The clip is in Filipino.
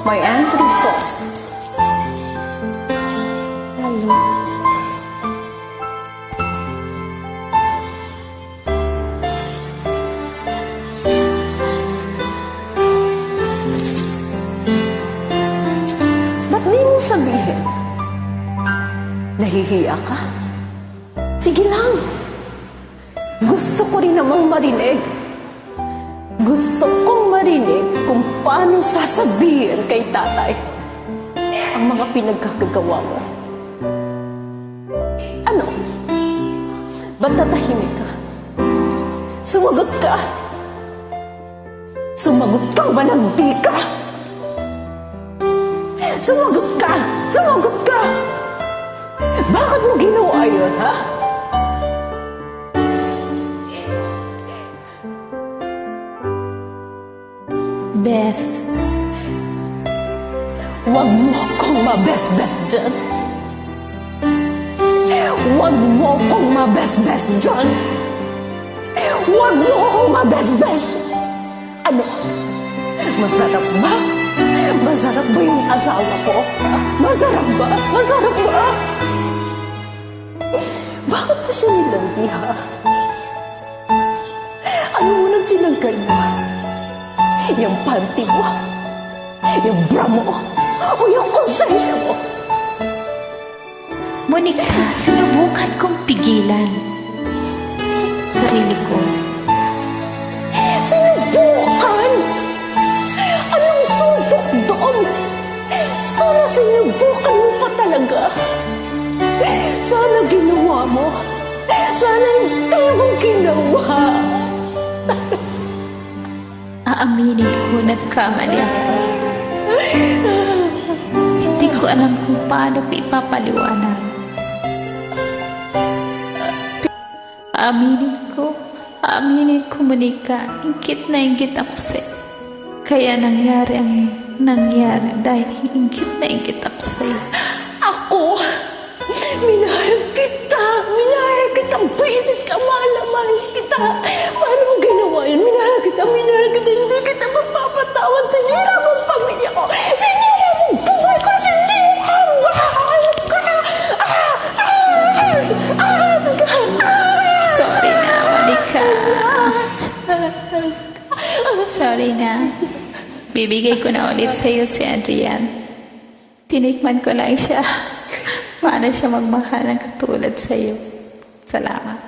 my entry song. Hello. Ba't di mo sabihin? Nahihiya ka? Sige lang. Gusto ko rin namang marinig. Gusto kong marinig kung paano sasabihin kay tatay ang mga pinagkakagawa mo. Ano? Ba't tatahimik ka? Sumagot ka! Sumagot ka ba ng di ka? Sumagot ka! Sumagot ka! Bakit mo ginawa yun, ha? Bes, Huwag mo akong mabes-bes dyan. Huwag mo akong mabes-bes dyan. Huwag mo akong mabes-bes. Ano? Masarap ba? Masarap ba yung asawa ko? Masarap ba? Masarap ba? Bakit pa siya nilandi, ha? Ano mo nang tinanggal mo? Yung panty mo? Yung bra mo? O yung konsensya mo? Monica, sinubukan kong pigilan sarili ko. Sinubukan? Anong subok doon? Sana sinubukan mo pa talaga. Sana ginawa mo. Sana hindi mo ginawa. Aaminin ko, nagkamali ako. Hindi ko alam kung paano ko ipapaliwanag. Aaminin ko, Monica, ingkit na ingkit ako sa'yo. Kaya nangyari ang nangyari dahil ingkit na ingkit ako sa'yo. Ako? Minahal kita. Minahal kita. Bisit ka. Mahal kita. Paano mo ginawa yun? Minahal kita. Hindi kita mapapatawad. Sinira mo ang pamilya ko. Sinira mo ang buhay ko. Sinira mo. Sorry na, Monica. Sorry na. Bibigay ko na ulit sa'yo si Adrian. Tinikman ko lang siya. Paano siya magmahal ng katulad sa'yo. Salamat.